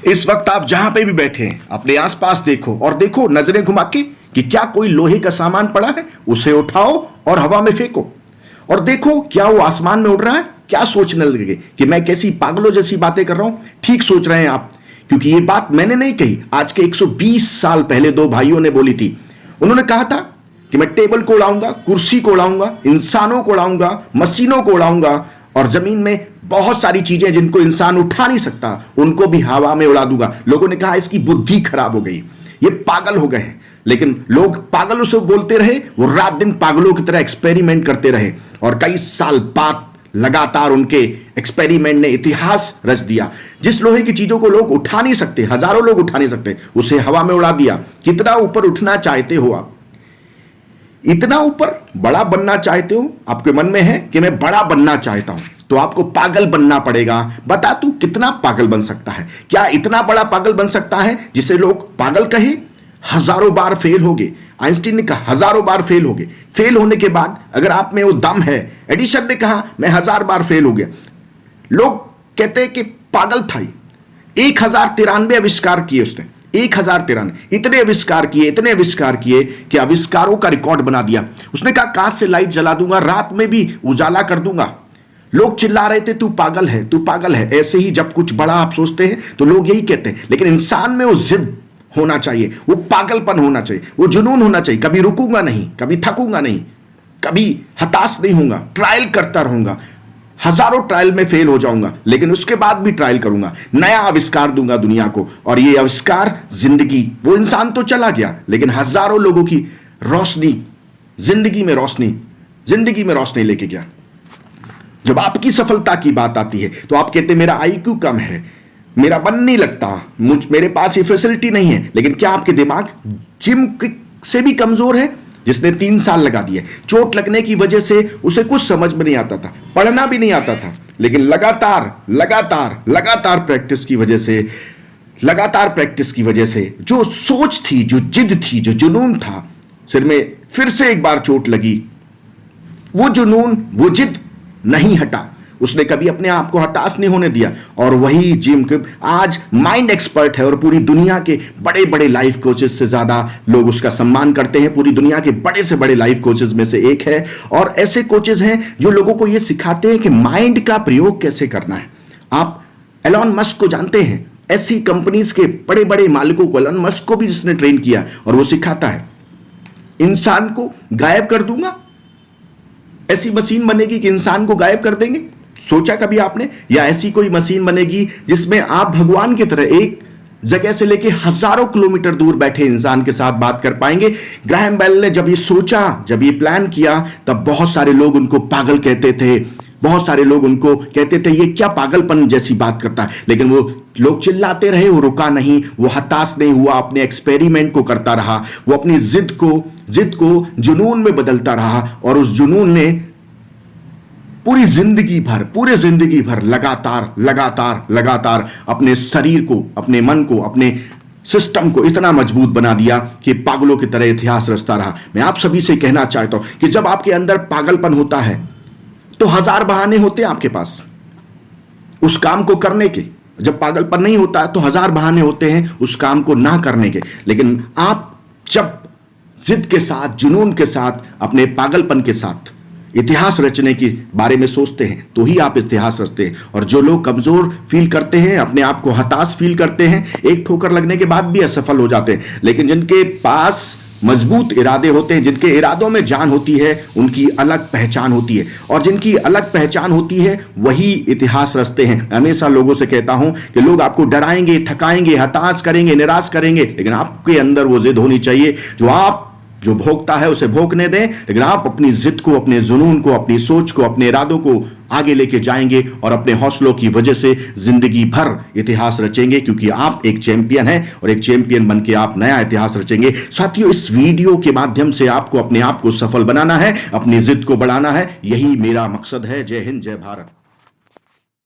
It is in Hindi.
इस वक्त आप जहां पे भी बैठे हैं अपने आसपास देखो और देखो नजरें घुमा के कि क्या कोई लोहे का सामान पड़ा है, उसे उठाओ और हवा में फेंको और देखो क्या वो आसमान में उड़ रहा है। क्या सोचने लगे कि मैं कैसी पागलों जैसी बातें कर रहा हूं? ठीक सोच रहे हैं आप, क्योंकि ये बात मैंने नहीं कही, आज के 120 साल पहले दो भाइयों ने बोली थी। उन्होंने कहा था कि मैं टेबल को उड़ाऊंगा, कुर्सी को उड़ाऊंगा, इंसानों को उड़ाऊंगा, मशीनों को उड़ाऊंगा और जमीन में बहुत सारी चीजें जिनको इंसान उठा नहीं सकता उनको भी हवा में उड़ा दूंगा। लोगों ने कहा इसकी बुद्धि खराब हो गई, ये पागल हो गए हैं। लेकिन लोग पागलों से बोलते रहे, वो रात दिन पागलों की तरह एक्सपेरिमेंट करते रहे और कई साल बाद लगातार उनके एक्सपेरिमेंट ने इतिहास रच दिया। जिस लोहे की चीजों को लोग उठा नहीं सकते, हजारों लोग उठा नहीं सकते, उसे हवा में उड़ा दिया। कितना ऊपर उठना चाहते हो आप? इतना ऊपर बड़ा बनना चाहते हो? आपके मन में है कि मैं बड़ा बनना चाहता हूं, तो आपको पागल बनना पड़ेगा। बता तू कितना पागल बन सकता है? क्या इतना बड़ा पागल बन सकता है जिसे लोग पागल कहे? हजारों बार फेल होगे। आइंस्टीन ने कहा हजारों बार फेल होगे। फेल होने के बाद अगर आप में वो दम है, एडिसन ने कहा मैं 1000 बार फेल हो गया। लोग कहते हैं कि पागल था। 1093 आविष्कार किए उसने, 1093 इतने आविष्कार किए कि आविष्कारों का रिकॉर्ड बना दिया। उसने कहा कांच से लाइट जला दूंगा, रात में भी उजाला कर दूंगा। लोग चिल्ला रहे थे तू पागल है, तू पागल है। ऐसे ही जब कुछ बड़ा आप सोचते हैं तो लोग यही कहते हैं, लेकिन इंसान में वो जिद होना चाहिए, वो पागलपन होना चाहिए, वो जुनून होना चाहिए। कभी रुकूंगा नहीं, कभी थकूंगा नहीं, कभी हताश नहीं होऊंगा, ट्रायल करता रहूंगा। हजारों ट्रायल में फेल हो जाऊंगा लेकिन उसके बाद भी ट्रायल करूंगा, नया आविष्कार दूंगा दुनिया को। और ये आविष्कार जिंदगी, वो इंसान तो चला गया लेकिन हजारों लोगों की रोशनी, जिंदगी में रोशनी लेके गया। जब आपकी सफलता की बात आती है तो आप कहते हैं मेरा आईक्यू कम है, मेरा मन नहीं लगता, मेरे पास ये फैसिलिटी नहीं है। लेकिन क्या आपके दिमाग जिम से भी कमजोर है? जिसने 3 साल लगा दिए, चोट लगने की वजह से उसे कुछ समझ में नहीं आता था, पढ़ना भी नहीं आता था, लेकिन लगातार प्रैक्टिस की वजह से जो सोच थी, जो जिद थी, जो जुनून था, सिर में फिर से एक बार चोट लगी, वो जुनून, वो जिद नहीं हटा। उसने कभी अपने आप को हताश नहीं होने दिया और वही जिम के आज माइंड एक्सपर्ट है और पूरी दुनिया के बड़े बड़े लाइफ कोचेस से ज्यादा लोग उसका सम्मान करते हैं। पूरी दुनिया के बड़े से बड़े लाइफ कोचेस में से एक है और ऐसे कोचेस हैं जो लोगों को यह सिखाते हैं कि माइंड का प्रयोग कैसे करना है। आप एलॉन मस्क को जानते हैं, ऐसी कंपनीज के बड़े बड़े मालिकों को, एलॉन मस्क को भी जिसने ट्रेन किया और वो सिखाता है इंसान को गायब कर दूंगा, ऐसी मशीन बनेगी कि इंसान को गायब कर देंगे। सोचा कभी आपने? या ऐसी कोई मशीन बनेगी जिसमें आप भगवान की तरह एक जगह से लेके हजारों किलोमीटर दूर बैठे इंसान के साथ बात कर पाएंगे। ग्राहम बेल ने जब ये सोचा, जब ये प्लान किया, तब बहुत सारे लोग उनको पागल कहते थे, बहुत सारे लोग उनको कहते थे ये क्या पागलपन जैसी बात करता है। लेकिन वो लोग चिल्लाते रहे, वो रुका नहीं, वो हताश नहीं हुआ, अपने एक्सपेरिमेंट को करता रहा, वो अपनी जिद को जुनून में बदलता रहा और उस जुनून ने पूरे जिंदगी भर लगातार अपने शरीर को, अपने मन को, अपने सिस्टम को इतना मजबूत बना दिया कि पागलों की तरह इतिहास रचता रहा। मैं आप सभी से कहना चाहता हूं कि जब आपके अंदर पागलपन होता है तो 1000 बहाने होते हैं आपके पास उस काम को करने के। जब पागलपन नहीं होता है तो 1000 बहाने होते हैं उस काम को ना करने के। लेकिन आप जब जिद के साथ, जुनून के साथ, अपने पागलपन के साथ इतिहास रचने के बारे में सोचते हैं तो ही आप इतिहास रचते हैं। और जो लोग कमजोर फील करते हैं, अपने आप को हताश फील करते हैं, एक ठोकर लगने के बाद भी असफल हो जाते हैं। लेकिन जिनके पास मजबूत इरादे होते हैं, जिनके इरादों में जान होती है, उनकी अलग पहचान होती है और जिनकी अलग पहचान होती है वही इतिहास रचते हैं। हमेशा लोगों से कहता हूं कि लोग आपको डराएंगे, थकाएंगे, हताश करेंगे, निराश करेंगे, लेकिन आपके अंदर वो जिद होनी चाहिए। जो भोगता है उसे भोगने दें, लेकिन आप अपनी जिद को, अपने जुनून को, अपनी सोच को, अपने इरादों को आगे लेके जाएंगे और अपने हौसलों की वजह से जिंदगी भर इतिहास रचेंगे, क्योंकि आप एक चैंपियन हैं और एक चैंपियन बनके आप नया इतिहास रचेंगे। साथियों, इस वीडियो के माध्यम से आपको अपने आप को सफल बनाना है, अपनी जिद को बढ़ाना है, यही मेरा मकसद है। जय हिंद, जय भारत।